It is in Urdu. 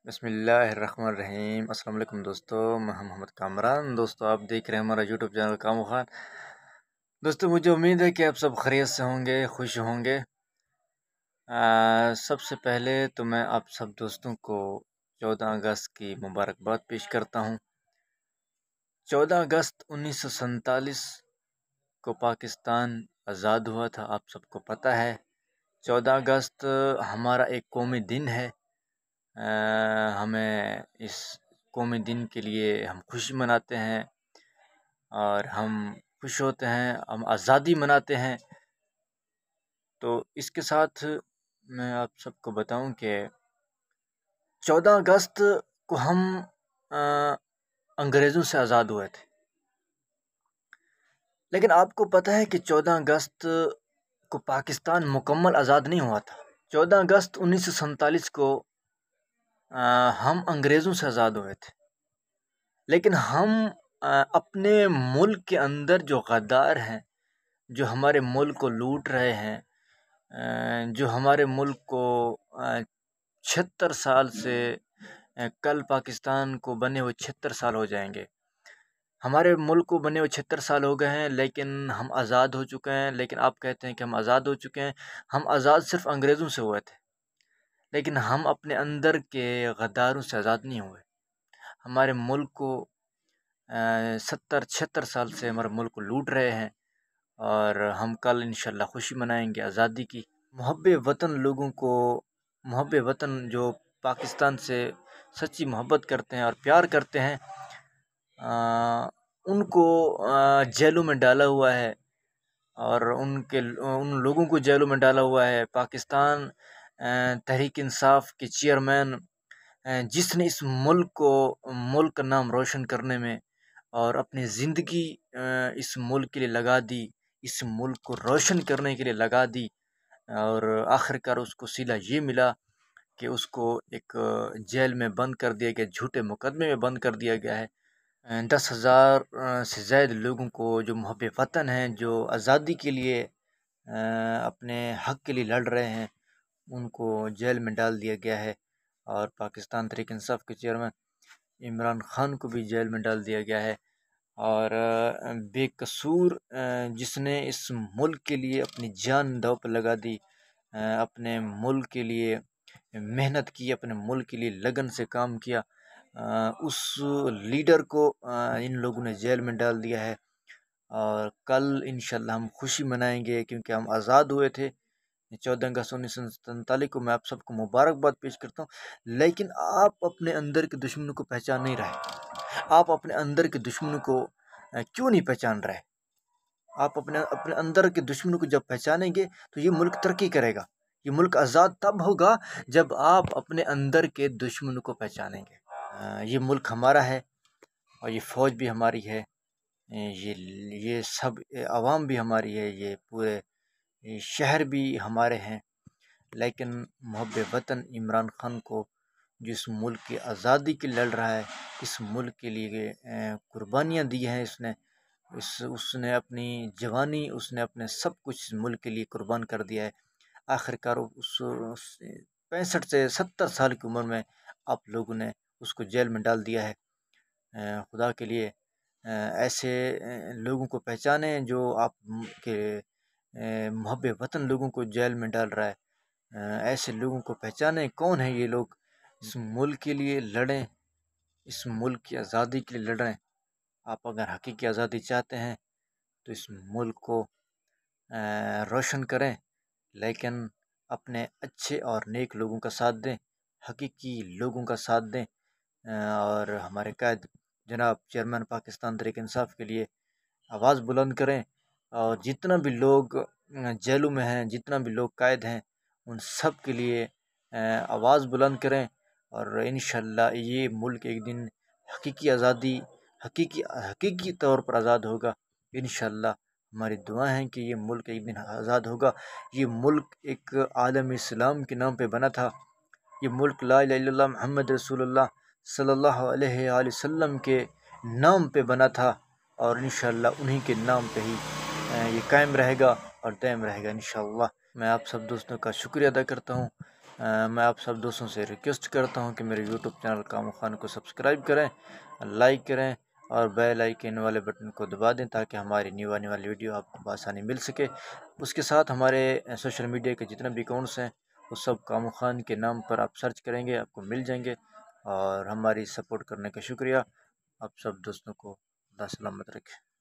بسم اللہ الرحمن الرحیم۔ السلام علیکم دوستو، میں محمد کامران۔ دوستو آپ دیکھ رہے ہیں ہمارا یوٹیوب چینل کامو خان۔ دوستو مجھے امید ہے کہ آپ سب خیریت سے ہوں گے، خوش ہوں گے۔ سب سے پہلے تو میں آپ سب دوستوں کو 14 اگست کی مبارکباد پیش کرتا ہوں۔ 14 اگست 1947 کو پاکستان آزاد ہوا تھا، آپ سب کو پتہ ہے۔ 14 اگست ہمارا ایک قومی دن ہے۔ ہمیں اس قومی دن کے لیے ہم خوشی مناتے ہیں اور ہم خوش ہوتے ہیں، ہم آزادی مناتے ہیں۔ تو اس کے ساتھ میں آپ سب کو بتاؤں کہ 14 اگست کو ہم انگریزوں سے آزاد ہوئے تھے، لیکن آپ کو پتہ ہے کہ 14 اگست کو پاکستان مکمل آزاد نہیں ہوا تھا۔ 14 اگست 1947 کو ہم انگریزوں سے آزاد ہوئے تھے، لیکن ہم اپنے ملک کے اندر جو غدار ہیں، جو ہمارے ملک کو لوٹ رہے ہیں، جو ہمارے ملک کو 76 سال سے، کل پاکستان کو بنے ہوئے 76 سال ہو جائیں گے، ہمارے ملک کو بنے ہوئے 76 سال ہو گئے ہیں، لیکن ہم آزاد ہو چکے ہیں۔ لیکن آپ کہتے ہیں کہ ہم آزاد ہو چکے ہیں، ہم آزاد صرف انگریزوں سے ہوئے تھے، لیکن ہم اپنے اندر کے غداروں سے آزاد نہیں ہوئے۔ ہمارے ملک کو 76 سال سے ہمارے ملک کو لوٹ رہے ہیں، اور ہم کل انشاءاللہ خوشی منائیں گے آزادی کی۔ محب وطن لوگوں کو، محب وطن جو پاکستان سے سچی محبت کرتے ہیں اور پیار کرتے ہیں، ان کو جیلوں میں ڈالا ہوا ہے، اور ان لوگوں کو جیلوں میں ڈالا ہوا ہے۔ پاکستان تحریک انصاف کے چیئرمین، جس نے اس ملک کا نام روشن کرنے میں اور اپنی زندگی اس ملک کے لیے لگا دی، اس ملک کو روشن کرنے کے لیے لگا دی، اور آخرکار اس کو صلہ یہ ملا کہ اس کو ایک جیل میں بند کر دیا گیا، جھوٹے مقدمے میں بند کر دیا گیا ہے۔ 10,000 سے زائد لوگوں کو جو محب وطن ہیں، جو آزادی کے لیے اپنے حق کے لیے لڑ رہے ہیں، ان کو جیل میں ڈال دیا گیا ہے، اور پاکستان تحریک انصاف کے چیئرمین عمران خان کو بھی جیل میں ڈال دیا گیا ہے۔ اور بے قصور جس نے اس ملک کے لیے اپنی جان داؤ پہ لگا دی، اپنے ملک کے لیے محنت کی، اپنے ملک کے لیے لگن سے کام کیا، اس لیڈر کو ان لوگوں نے جیل میں ڈال دیا ہے۔ اور کل انشاءاللہ ہم خوشی منائیں گے، کیونکہ ہم آزاد ہوئے تھے۔ 14 اگست 1947 کو میں آپ سب کو مبارکباد پیش کرتا ہوں، لیکن آپ اپنے اندر کے دشمنوں کو پہچان نہیں رہے۔ آپ اپنے اندر کے دشمنوں کو کیوں نہیں پہچان رہے؟ آپ اپنے اندر کے دشمنوں کو جب پہچانیں گے تو یہ ملک ترقی کرے گا۔ یہ ملک آزاد تب ہوگا جب آپ اپنے اندر کے دشمنوں کو پہچانیں گے۔ یہ ملک ہمارا ہے، اور یہ فوج بھی ہماری ہے، یہ سب عوام بھی ہماری ہے، یہ پورے شہر بھی ہمارے ہیں، لیکن محب وطن عمران خان کو، جو اس ملک کی آزادی کے لڑ رہا ہے، اس ملک کے لیے قربانیاں دی ہیں، اس نے اپنی جوانی، اس نے اپنے سب کچھ ملک کے لیے قربان کر دیا ہے۔ آخرکار اس 65 سے 70 سال کی عمر میں آپ لوگوں نے اس کو جیل میں ڈال دیا ہے۔ خدا کے لیے ایسے لوگوں کو پہچانیں جو آپ کے محب وطن لوگوں کو جیل میں ڈال رہا ہے۔ ایسے لوگوں کو پہچانیں، کون ہیں یہ لوگ؟ اس ملک کے لیے لڑیں، اس ملک کی آزادی کے لیے لڑیں۔ آپ اگر حقیقی آزادی چاہتے ہیں تو اس ملک کو روشن کریں، لیکن اپنے اچھے اور نیک لوگوں کا ساتھ دیں، حقیقی لوگوں کا ساتھ دیں، اور ہمارے قائد جناب چیئرمین پاکستان تحریک انصاف کے لیے آواز بلند کریں، اور جتنا بھی لوگ جیلوں میں ہیں، جتنا بھی لوگ قائد ہیں، ان سب کے لیے آواز بلند کریں، اور انشاءاللہ یہ ملک ایک دن حقیقی آزادی، حقیقی طور پر آزاد ہوگا۔ انشاءاللہ ہماری دعا ہے کہ یہ ملک ایک دن آزاد ہوگا۔ یہ ملک ایک عالم اسلام کے نام پہ بنا تھا، یہ ملک لا الہ الا اللہ محمد رسول اللہ صلی اللہ علیہ وآلہ وسلم کے نام پہ بنا تھا، اور انشاءاللہ انہی کے نام پہ ہی یہ قائم رہے گا اور دائم رہے گا انشاءاللہ۔ میں آپ سب دوستوں کا شکریہ ادا کرتا ہوں میں آپ سب دوستوں سے ریکویسٹ کرتا ہوں کہ میرے یوٹیوب چینل کامو خان کو سبسکرائب کریں، لائک کریں اور بیل آئیکن والے بٹن کو دبا دیں تاکہ ہماری نیو آنے والی ویڈیو آپ کو بآسانی مل سکے۔ اس کے ساتھ ہمارے سوشل میڈیا کے جتنے بھی اکاؤنٹس ہیں وہ سب کامو خان کے نام پر آپ سرچ کریں گے، آپ کو مل جائیں گے۔ اور ہماری سپورٹ کرنے کا شکریہ۔ آپ سب دوستوں کو اللہ سلامت رکھے۔